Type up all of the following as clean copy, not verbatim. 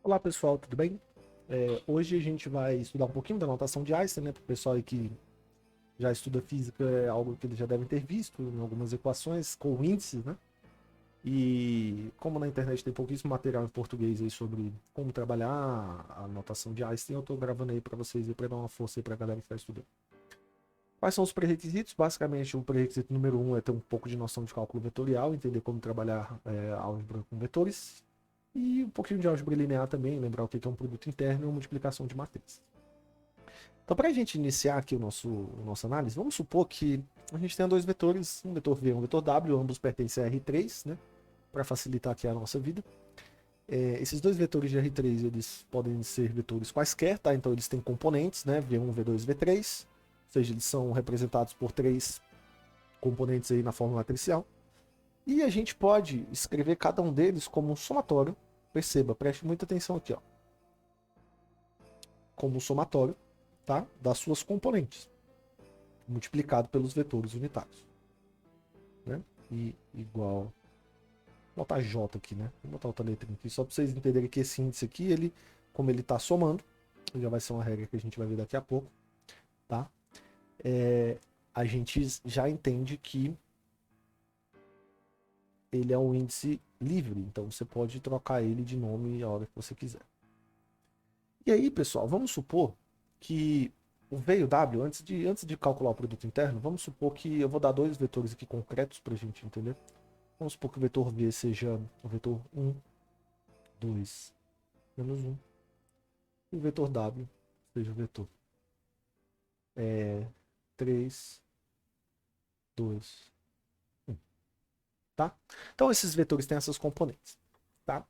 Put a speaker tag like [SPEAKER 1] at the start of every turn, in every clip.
[SPEAKER 1] Olá pessoal, tudo bem? Hoje a gente vai estudar um pouquinho da notação de Einstein, né? Para o pessoal aí que já estuda física, é algo que eles já devem ter visto em algumas equações com índices, né? E como na internet tem pouquíssimo material em português aí sobre como trabalhar a notação de Einstein, eu estou gravando aí para vocês e para dar uma força aí para a galera que está estudando. Quais são os pré-requisitos? Basicamente, o pré-requisito número um é ter um pouco de noção de cálculo vetorial, entender como trabalhar álgebra com vetores. E um pouquinho de álgebra linear também, lembrar o que é um produto interno e uma multiplicação de matrizes. Então, para a gente iniciar aqui nossa análise, vamos supor que a gente tenha dois vetores, um vetor V e um vetor W, ambos pertencem a R3, né? Para facilitar aqui a nossa vida. Esses dois vetores de R3, eles podem ser vetores quaisquer, tá? Então eles têm componentes, né? V1, V2, V3, ou seja, eles são representados por três componentes aí na forma matricial. E a gente pode escrever cada um deles como um somatório. Perceba, preste muita atenção aqui, ó. Como um somatório, tá? Das suas componentes, multiplicado pelos vetores unitários, né? E igual, vou botar J aqui, né? Vou botar outra letra aqui, só para vocês entenderem que esse índice aqui, ele, como ele está somando, já vai ser uma regra que a gente vai ver daqui a pouco, tá? A gente já entende que ele é um índice livre, então você pode trocar ele de nome a hora que você quiser. E aí, pessoal, vamos supor que o V e o W, antes de calcular o produto interno, vamos supor que eu vou dar dois vetores aqui concretos para a gente entender. Vamos supor que o vetor V seja o vetor 1, 2, menos 1. E o vetor W seja o vetor 3, 2, 1. Tá? Então, esses vetores têm essas componentes. Tá?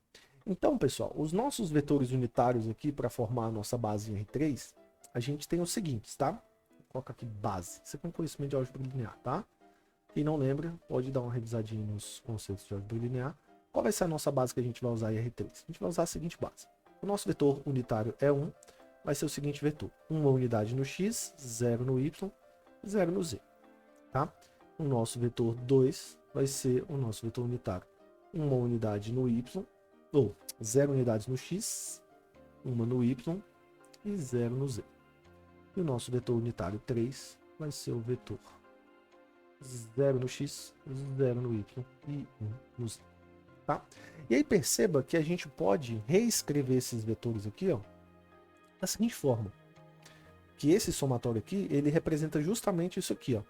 [SPEAKER 1] Então, pessoal, os nossos vetores unitários aqui para formar a nossa base em R3, a gente tem os seguintes, tá? Vou colocar aqui base. Você tem conhecimento de álgebra linear, tá? Quem não lembra, pode dar uma revisadinha nos conceitos de álgebra linear. Qual vai ser a nossa base que a gente vai usar em R3? A gente vai usar a seguinte base. O nosso vetor unitário é 1, vai ser o seguinte vetor. Uma unidade no x, 0 no y, 0 no z. Tá? O nosso vetor 2 vai ser o nosso vetor unitário. Uma unidade no y, ou 0 unidades no x, uma no y e 0 no z. E o nosso vetor unitário 3 vai ser o vetor 0 no x, 0 no y e 1 no z. Tá? E aí perceba que a gente pode reescrever esses vetores aqui, ó, da seguinte forma. Que esse somatório aqui, ele representa justamente isso aqui, ó.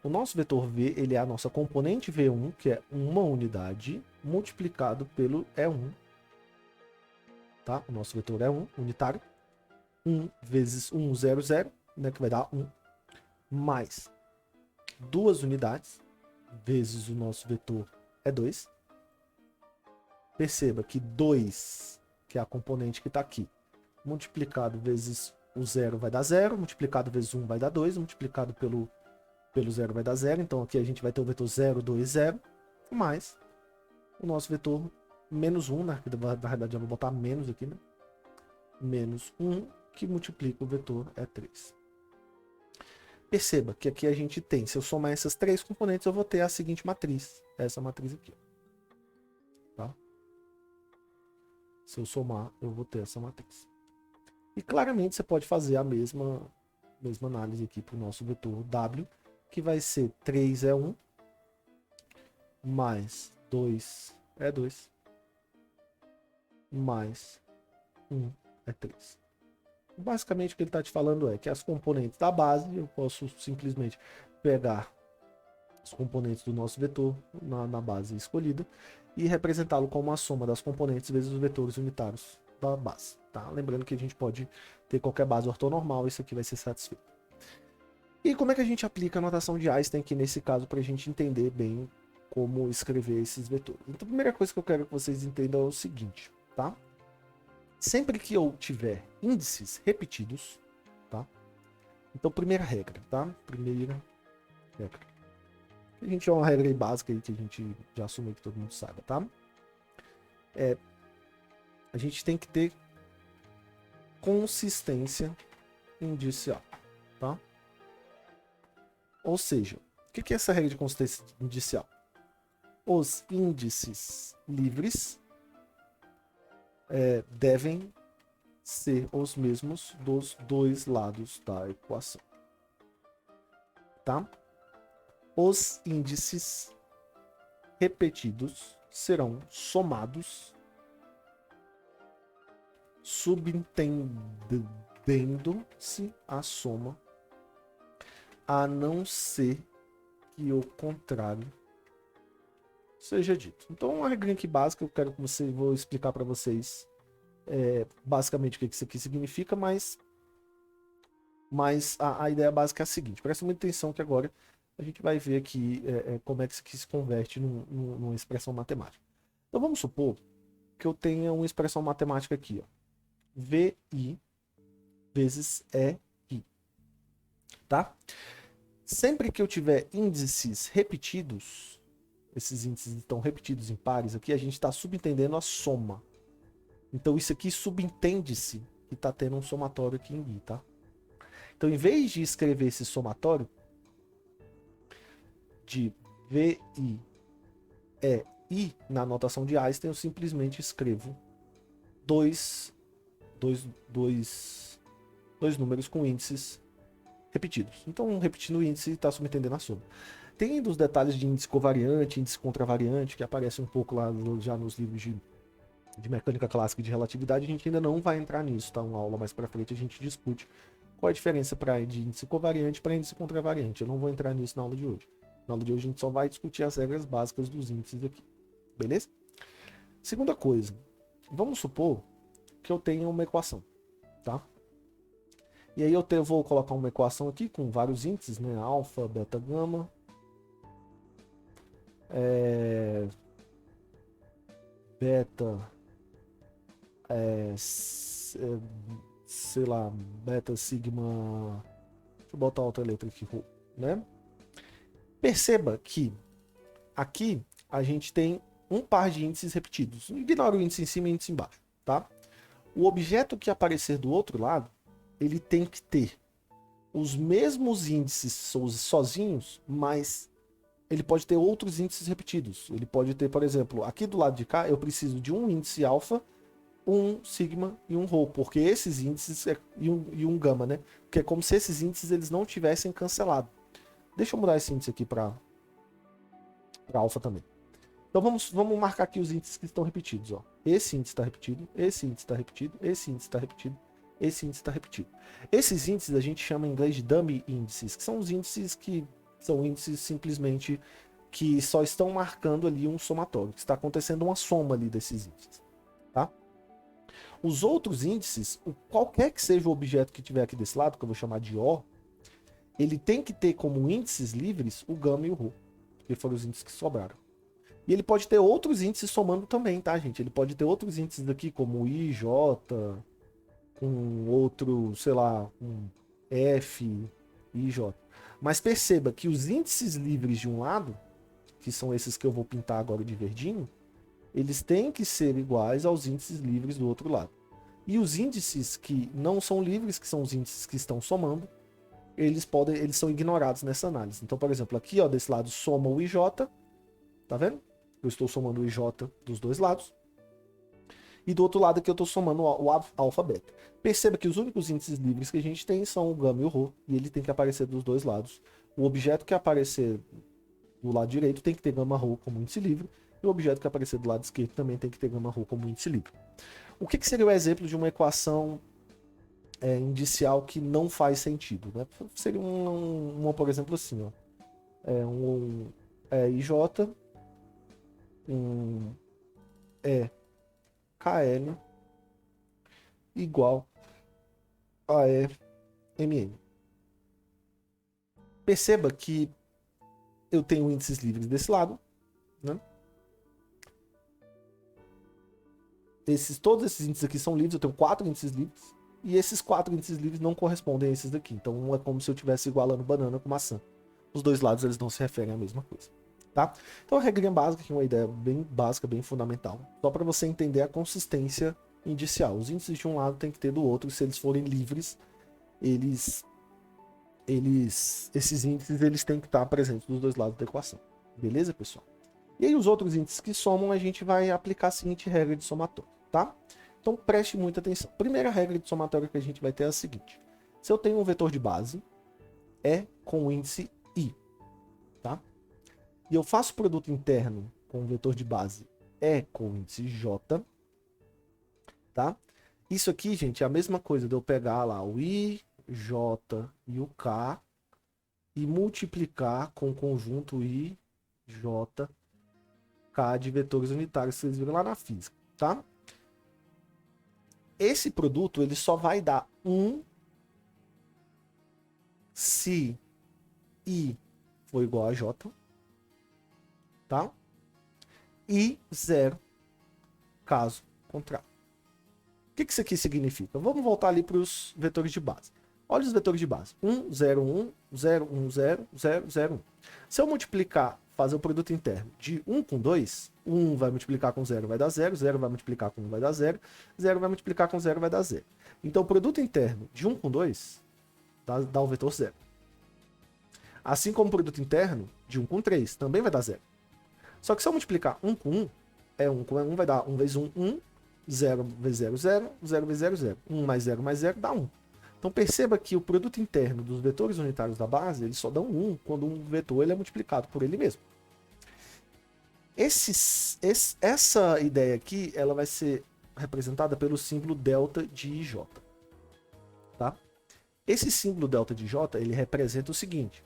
[SPEAKER 1] O nosso vetor V, ele é a nossa componente V1, que é uma unidade, multiplicado pelo E1. Tá? O nosso vetor é 1, unitário. 1 vezes 1, 0, 0, né, que vai dar 1. Mais duas unidades, vezes o nosso vetor é 2. Perceba que 2, que é a componente que está aqui, multiplicado vezes o 0 vai dar 0, multiplicado vezes 1 vai dar 2, multiplicado pelo 0 vai dar 0. Então aqui a gente vai ter o vetor 0, 2, 0, mais o nosso vetor menos 1, né? Na verdade eu vou botar menos aqui, né? Menos 1, que multiplica o vetor E3. Perceba que aqui a gente tem, se eu somar essas três componentes, eu vou ter a seguinte matriz. Essa matriz aqui. Tá? Se eu somar, eu vou ter essa matriz. E claramente você pode fazer a mesma análise aqui para o nosso vetor W, que vai ser 3 é 1, mais 2 é 2, mais 1 é 3. Basicamente o que ele está te falando é que as componentes da base, eu posso simplesmente pegar os componentes do nosso vetor na base escolhida e representá-lo como a soma das componentes vezes os vetores unitários da base. Tá? Lembrando que a gente pode ter qualquer base ortonormal, isso aqui vai ser satisfeito. E como é que a gente aplica a notação de Einstein aqui nesse caso para a gente entender bem como escrever esses vetores? Então a primeira coisa que eu quero que vocês entendam é o seguinte, tá? Sempre que eu tiver índices repetidos, tá? Então, primeira regra, tá? Primeira regra. A gente é uma regra básica aí que a gente já assume que todo mundo saiba, tá? A gente tem que ter consistência indicial, tá? Ou seja, o que é essa regra de consistência indicial? Os índices livres devem ser os mesmos dos dois lados da equação. Tá? Os índices repetidos serão somados, subentendendo-se a soma, a não ser que o contrário seja dito. Então, uma regrinha aqui básica, vou explicar para vocês basicamente o que isso aqui significa, mas a ideia básica é a seguinte: presta muita atenção que agora a gente vai ver aqui como é que isso aqui se converte numa expressão matemática. Então vamos supor que eu tenha uma expressão matemática aqui, ó, VI vezes EI, tá? Sempre que eu tiver índices repetidos, esses índices estão repetidos em pares aqui, a gente está subentendendo a soma. Então isso aqui subentende-se que está tendo um somatório aqui em I, tá? Então, em vez de escrever esse somatório de VI EI na notação de Einstein, eu simplesmente escrevo dois números com índices repetidos. Então, repetindo o índice, está subentendendo a soma. Tem dos detalhes de índice covariante, índice contravariante, que aparece um pouco lá já nos livros de mecânica clássica e de relatividade. A gente ainda não vai entrar nisso, tá? Uma aula mais para frente a gente discute qual a diferença de índice covariante para índice contravariante. Eu não vou entrar nisso na aula de hoje. Na aula de hoje a gente só vai discutir as regras básicas dos índices aqui. Beleza? Segunda coisa. Vamos supor que eu tenha uma equação, tá? E aí eu vou colocar uma equação aqui com vários índices, né? Alfa, beta, gama. Beta, sei lá, beta, sigma. Deixa eu botar outra letra aqui, né? Perceba que aqui a gente tem um par de índices repetidos. Ignora o índice em cima e o índice embaixo, tá? O objeto que aparecer do outro lado, ele tem que ter os mesmos índices sozinhos, mas ele pode ter outros índices repetidos. Ele pode ter, por exemplo, aqui do lado de cá, eu preciso de um índice alfa, um sigma e um rho, porque esses índices e um gama, né? Porque é como se esses índices eles não tivessem cancelado. Deixa eu mudar esse índice aqui para alfa também. Então vamos marcar aqui os índices que estão repetidos, ó. Esse índice está repetido, esse índice está repetido, esse índice está repetido, esse índice está repetido. Esses índices a gente chama em inglês de dummy índices, que são os índices que são índices simplesmente que só estão marcando ali um somatório, que está acontecendo uma soma ali desses índices, tá? Os outros índices, qualquer que seja o objeto que tiver aqui desse lado, que eu vou chamar de O, ele tem que ter como índices livres o gama e o rho, que foram os índices que sobraram. E ele pode ter outros índices somando também, tá, gente? Ele pode ter outros índices aqui, como I, J, um outro, sei lá, um F, I, J. Mas perceba que os índices livres de um lado, que são esses que eu vou pintar agora de verdinho, eles têm que ser iguais aos índices livres do outro lado. E os índices que não são livres, que são os índices que estão somando, eles são ignorados nessa análise. Então, por exemplo, aqui, ó, desse lado soma o IJ, tá vendo? Eu estou somando o IJ dos dois lados. E do outro lado aqui eu estou somando o alfa beta. Perceba que os únicos índices livres que a gente tem são o gama e o rho, e ele tem que aparecer dos dois lados. O objeto que aparecer do lado direito tem que ter gama rho como índice livre, e o objeto que aparecer do lado esquerdo também tem que ter gama rho como índice livre. O que seria o exemplo de uma equação indicial que não faz sentido, né? Seria uma, por exemplo, assim, ó. IJ, KL igual a MN. Perceba que eu tenho índices livres desse lado, né? Todos esses índices aqui são livres, eu tenho 4 índices livres, e esses 4 índices livres não correspondem a esses daqui. Então é como se eu estivesse igualando banana com maçã. Os dois lados eles não se referem à mesma coisa, tá? Então a regrinha básica aqui é uma ideia bem básica, bem fundamental, só para você entender a consistência indicial. Os índices de um lado tem que ter do outro, se eles forem livres, esses índices eles têm que estar presentes dos dois lados da equação. Beleza, pessoal? E aí os outros índices que somam, a gente vai aplicar a seguinte regra de somatório, tá? Então preste muita atenção. Primeira regra de somatório que a gente vai ter é a seguinte. Se eu tenho um vetor de base, é com o índice i, tá? E eu faço produto interno com o vetor de base, é com o índice j, tá? Isso aqui, gente, é a mesma coisa de eu pegar lá o i, j e o k e multiplicar com o conjunto i, j, k de vetores unitários que vocês viram lá na física, tá? Esse produto ele só vai dar 1 se i for igual a j, tá? E 0 caso contrário. O que isso aqui significa? Vamos voltar ali para os vetores de base. Olha os vetores de base. 1, 0, 1, 0, 1, 0, 0, 0, 1. Se eu multiplicar, fazer o produto interno de 1 com 2, 1 vai multiplicar com 0 vai dar 0, 0 vai multiplicar com 1 vai dar 0, 0 vai multiplicar com 0 vai dar 0. Então o produto interno de 1 com 2 dá o vetor 0. Assim como o produto interno de 1 com 3 também vai dar 0. Só que se eu multiplicar 1 com 1, 1 com 1 vai dar 1 vezes 1, 1, 0 vezes 0, 0, 0 vezes 0, 0. 1 mais 0 mais 0 dá 1. Então perceba que o produto interno dos vetores unitários da base, eles só dão 1 quando um vetor ele é multiplicado por ele mesmo. Essa ideia aqui, ela vai ser representada pelo símbolo delta de IJ. Tá? Esse símbolo delta de J, ele representa o seguinte.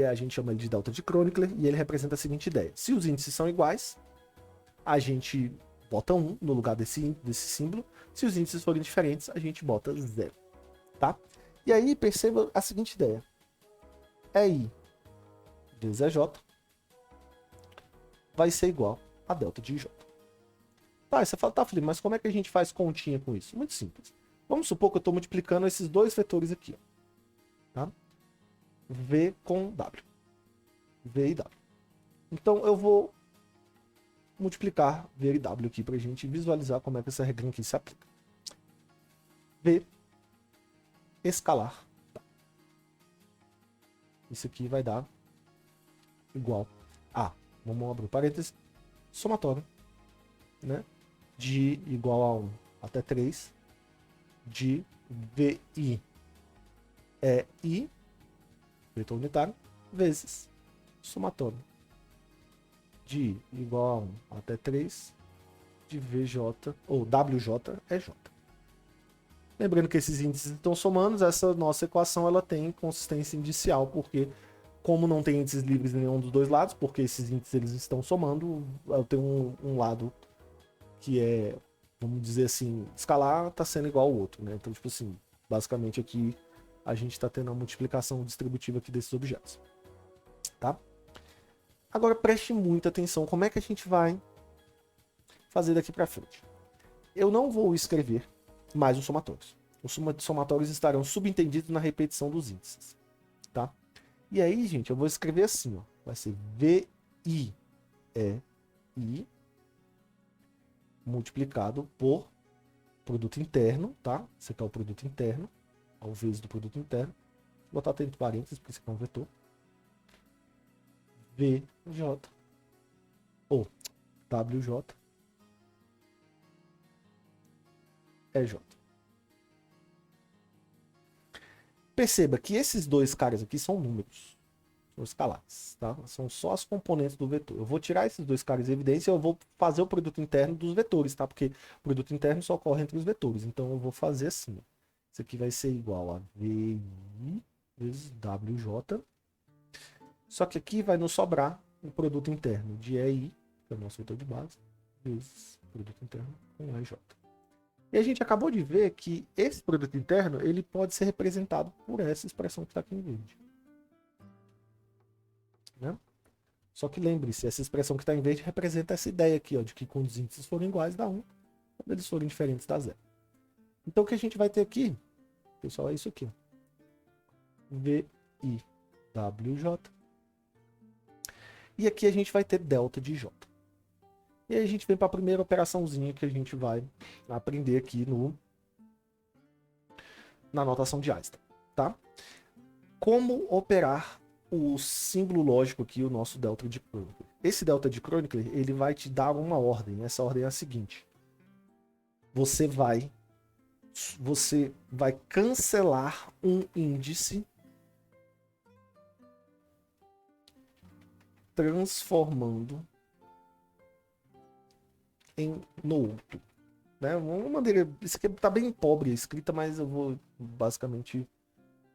[SPEAKER 1] A gente chama ele de delta de Kronecker e ele representa a seguinte ideia. Se os índices são iguais, a gente bota 1 no lugar desse símbolo. Se os índices forem diferentes, a gente bota 0. Tá? E aí perceba a seguinte ideia. I vezes EJ vai ser igual a delta de IJ. Tá, você fala, tá, Felipe, mas como é que a gente faz continha com isso? Muito simples. Vamos supor que eu estou multiplicando esses dois vetores aqui. Ó, tá? V com W. V e W. Então eu vou multiplicar V e W aqui para a gente visualizar como é que essa regra aqui se aplica. V escalar. Isso aqui vai dar igual a, vamos abrir parênteses, somatório, né? De igual a 1 até 3 de VI é I, vetor unitário, vezes somatório de I igual a 1 até 3 de VJ, ou WJ é J. Lembrando que esses índices estão somando, essa nossa equação ela tem consistência indicial, porque como não tem índices livres em nenhum dos dois lados, porque esses índices eles estão somando, eu tenho um lado que é, vamos dizer assim, escalar está sendo igual ao outro, né? Então, tipo assim, basicamente aqui a gente está tendo a multiplicação distributiva aqui desses objetos, tá? Agora preste muita atenção, como é que a gente vai fazer daqui para frente? Eu não vou escrever mais os somatórios. Os somatórios estarão subentendidos na repetição dos índices, tá? E aí, gente, eu vou escrever assim, ó. Vai ser VI é I multiplicado por produto interno, tá? Esse aqui é o produto interno, ao vezes do produto interno. Vou botar entre parênteses, porque esse aqui é um vetor. VJ ou WJ é J. Perceba que esses dois caras aqui são números, são escalares, tá? São só as componentes do vetor. Eu vou tirar esses dois caras de evidência e eu vou fazer o produto interno dos vetores, tá? Porque o produto interno só ocorre entre os vetores. Então eu vou fazer assim. Isso aqui vai ser igual a VI vezes WJ. Só que aqui vai nos sobrar o produto interno de EI, que é o nosso vetor de base, vezes o produto interno com EJ. E a gente acabou de ver que esse produto interno ele pode ser representado por essa expressão que está aqui em verde. Né? Só que lembre-se, essa expressão que está em verde representa essa ideia aqui, ó, de que quando os índices forem iguais dá 1, quando eles forem diferentes dá 0. Então o que a gente vai ter aqui, pessoal, é isso aqui. VIWJ. E aqui a gente vai ter delta de J. E aí a gente vem para a primeira operaçãozinha que a gente vai aprender aqui na notação de Einstein, tá? Como operar o símbolo lógico aqui, o nosso delta de Kronecker. Esse delta de Kronecker, ele vai te dar uma ordem. Essa ordem é a seguinte. você vai cancelar um índice transformando no outro. Né? Uma maneira, isso aqui tá bem pobre a escrita, mas eu vou basicamente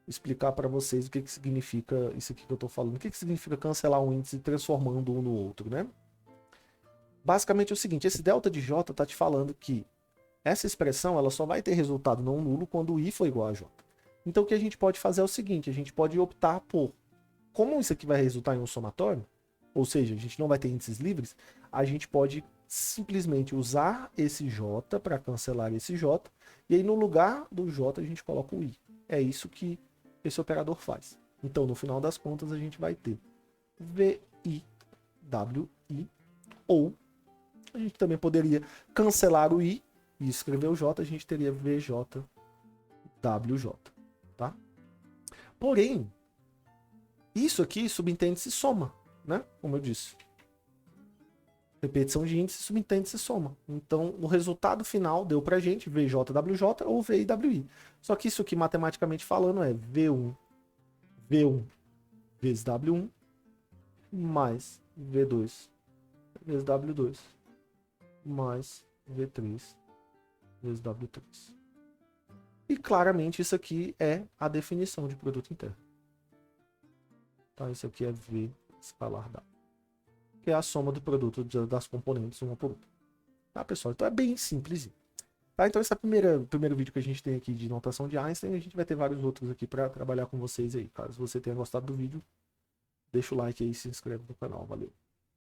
[SPEAKER 1] explicar para vocês o que significa isso aqui que eu tô falando. O que significa cancelar um índice transformando um no outro, né? Basicamente é o seguinte, esse delta de J tá te falando que essa expressão ela só vai ter resultado não nulo quando o I for igual a J. Então o que a gente pode fazer é o seguinte, a gente pode optar por, como isso aqui vai resultar em um somatório, ou seja, a gente não vai ter índices livres, a gente pode simplesmente usar esse J para cancelar esse J, e aí no lugar do J a gente coloca o I. É isso que esse operador faz. Então, no final das contas, a gente vai ter VI, WI, ou a gente também poderia cancelar o I e escrever o J, a gente teria VJ, WJ, tá? Porém, isso aqui subentende-se soma, né? Como eu disse. Repetição de índice subentende-se soma. Então, o resultado final deu pra gente VJWJ ou VIWI. Só que isso aqui, matematicamente falando, é V1 vezes W1 mais V2 vezes W2 mais V3 vezes W3. E claramente isso aqui é a definição de produto interno. Tá? Isso aqui é V escalar W, que é a soma do produto das componentes uma por outra. Tá, pessoal? Então é bem simples. Tá? Então esse é o primeiro vídeo que a gente tem aqui de notação de Einstein. A gente vai ter vários outros aqui para trabalhar com vocês aí. Caso você tenha gostado do vídeo, deixa o like aí e se inscreve no canal. Valeu!